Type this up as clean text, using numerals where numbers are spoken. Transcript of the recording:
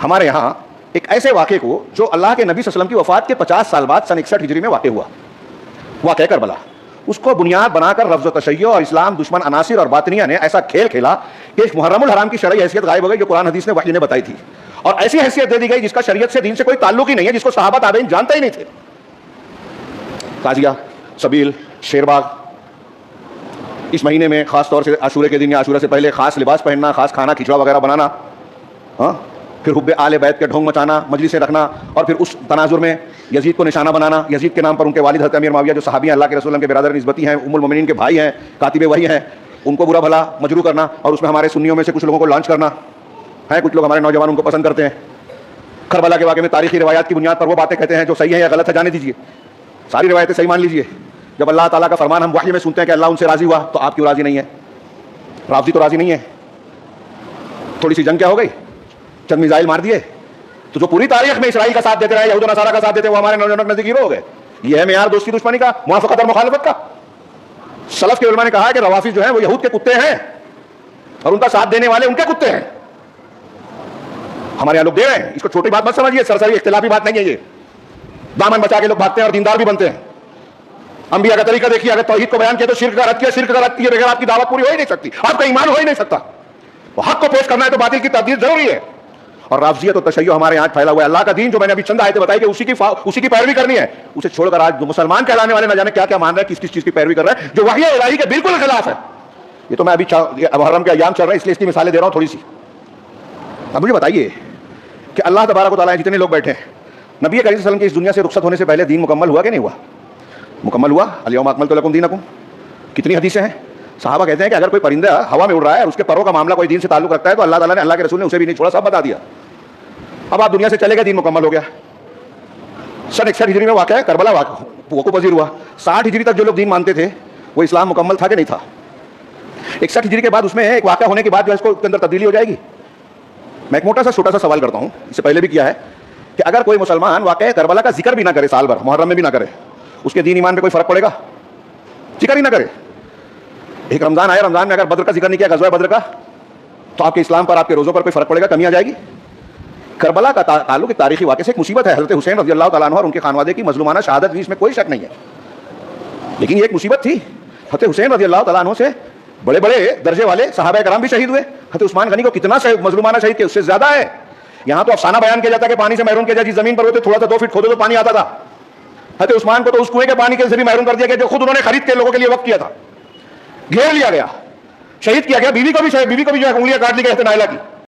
ہمارے یہاں ایک ایسے واقعے کو جو اللہ کے نبی صلی اللہ علیہ وسلم کی وفات کے 50 سال بعد سن 61 ہجری میں واقع ہوا، واقعہ کربلا، اس کو بنیاد بنا کر رفض و تشیع اور اسلام دشمن عناصر اور باطنیہ نے ایسا کھیل کھیلا کہ ایک محرم الحرام کی شرعی حیثیت غائب ہو گئی جو قرآن حدیث نے وحی نے بتائی تھی، اور ایسی حیثیت دے دی گئی جس کا شریعت سے دین سے کوئی تعلق ہی نہیں ہے، جس کو صحابہ تابعین جانتے ہی نہیں تھے۔ تازیہ، سبیل، شیر باغ، اس مہینے میں خاص طور سے عاشورے کے دن یا عاشورہ سے پہلے خاص لباس پہننا، خاص کھانا کھچڑا وغیرہ بنانا، ہاں، پھر حب آل بیت کے ڈھونگ مچانا، مجلسیں رکھنا، اور پھر اس تناظر میں یزید کو نشانہ بنانا، یزید کے نام پر ان کے والد حضرت امیر معاویہ جو صحابی ہیں، اللہ کے رسول کے برادر نسبتی ہیں، ام المومنین کے بھائی ہیں، کاتب وحی ہیں، ان کو برا بھلا مجروح کرنا، اور اس میں ہمارے سنیوں میں سے کچھ لوگوں کو لانچ کرنا ہے، کچھ لوگ ہمارے نوجوان ان کو پسند کرتے ہیں۔ کربلا کے واقعے میں تاریخی روایات کی بنیاد پر وہ باتیں کہتے ہیں جو صحیح ہے یا غلط ہے جانے دیجیے، ساری روایتیں صحیح مان لیجیے۔ جب اللہ تعالیٰ کا فرمان ہم وحی میں سنتے ہیں کہ اللہ ان سے راضی ہوا، تو آپ کیوں راضی نہیں ہیں؟ رافضی تو راضی نہیں ہے، تھوڑی سی جنگ کیا ہو گئی، چند میزائل مار دیے، تو جو پوری تاریخ میں اسرائیل کا ساتھ دیتے رہے، یہود و نصارہ کا ساتھ دیتے، وہ ہمارے نوجوانوں کے نزدیک ہیرو ہو گئے۔ یہ ہے معیار دوستی دشمنی کا، موافقت اور مخالفت کا۔ سلف کے علماء نے کہا ہے کہ روافض جو ہیں وہ یہود کے کتے ہیں، اور ان کا ساتھ دینے والے ان کے کتے ہیں۔ ہمارے یہاں لوگ دے رہے ہیں، اس کو چھوٹی بات مت سمجھیے، سرسری اختلافی بات نہیں ہے، یہ دامن بچا کے لوگ بھاگتے ہیں اور دیندار بھی بنتے ہیں۔ انبیاء کا طریقہ دیکھیے، اگر توحید کو بیان کیا تو شرک کا رد کیا، شرک کا رد کیے بغیر آپ کی دعوت پوری ہو ہی نہیں سکتی، آپ کا ایمان ہو ہی نہیں سکتا۔ وہ حق کو پیش کرنا ہے تو باطل کی تبدیل ضروری ہے۔ اور رافضیت و تشیع ہمارے یہاں پھیلا ہوا ہے۔ اللہ کا دین جو میں نے ابھی چند آیتیں بتائی کہ اسی کی پیروی کرنی ہے، اسے چھوڑ کر آج مسلمان کہلانے والے نہ جانے کیا کیا مان رہے ہیں، کس کس چیز کی پیروی کر رہے ہیں جو وحی الہی کے بالکل خلاف ہے۔ یہ تو میں ابھی محرم کے ایام چل رہے ہیں اس لیے اس کی مثالیں دے رہا ہوں تھوڑی سی۔ اب مجھے بتائیے کہ اللہ تبارک و تعالیٰ جتنے لوگ بیٹھے ہیں، نبی کریم صلی اللہ علیہ وسلم کے اس دنیا سے رخصت ہونے سے پہلے دین مکمل ہوا کہ نہیں ہوا؟ مکمل ہوا۔ الیوم اکملت لکم دینکم، کتنی حدیثیں ہیں؟ صحابہ کہتے ہیں کہ اگر کوئی پرندہ ہوا میں اڑ رہا ہے اور اس کے پروں کا معاملہ کوئی دین سے تعلق رکھتا ہے تو اللہ تعالیٰ نے، اللہ کے رسول نے اسے بھی نہیں چھوڑا، سب بتا دیا۔ اب آپ دنیا سے چلے گئے، دین مکمل ہو گیا۔ سن 61 ہجری میں واقعہ ہے کربلا وقوع پذیر ہوا۔ 60 ہجری تک جو لوگ دین مانتے تھے وہ اسلام مکمل تھا کہ نہیں تھا؟ 61 ہجری کے بعد اس میں ایک واقعہ ہونے کے بعد جو ہے اس کو کے اندر تبدیلی ہو جائے گی۔ میں ایک موٹا سا چھوٹا سا سوال کرتا ہوں، اس سے پہلے بھی کیا ہے، کہ اگر کوئی مسلمان واقعہ کربلا کا ذکر بھی نہ کرے سال بھر، محرم میں بھی نہ کرے، اس کے دین ایمان پہ کوئی فرق پڑے گا؟ ذکر ہی نہ کرے۔ ایک رمضان آیا، رمضان میں اگر بدر کا ذکر نہیں کیا، غزوہ بدر کا، تو آپ کے اسلام پر، آپ کے روزوں پر کوئی فرق پڑے گا؟ کمی آ جائے گی؟ کربلا کا تعلق ایک تاریخی واقعے سے ایک مصیبت ہے، حضرت حسین رضی اللہ تعالیٰ عنہ اور ان کے خانوادے کی مظلومانہ شہادت بھی، اس میں کوئی شک نہیں ہے، لیکن یہ ایک مصیبت تھی۔ حضرت حسین رضی اللہ تعالیٰ عنہ سے بڑے بڑے درجے والے صحابہ کرام بھی شہید ہوئے۔ حضرت عثمان غنی کو کتنا مظلومانہ شہید کیا، اس سے زیادہ ہے۔ یہاں تو افسانہ بیان کیا جاتا ہے کہ پانی سے محروم کیا جائے، جس زمین پر ہوتے تھوڑا سا 2 فٹ کھودے تو پانی آتا تھا۔ حضرت عثمان کو تو اس کنویں کے پانی سے بھی محروم کر دیا گیا جو خود انہوں نے خرید کے لوگوں کے لیے وقف کیا تھا، گھیر لیا گیا، شہید کیا گیا۔ بیوی کو بھی جو ہے انگلیاں کاٹ لی گئی حضرت نائلہ کی۔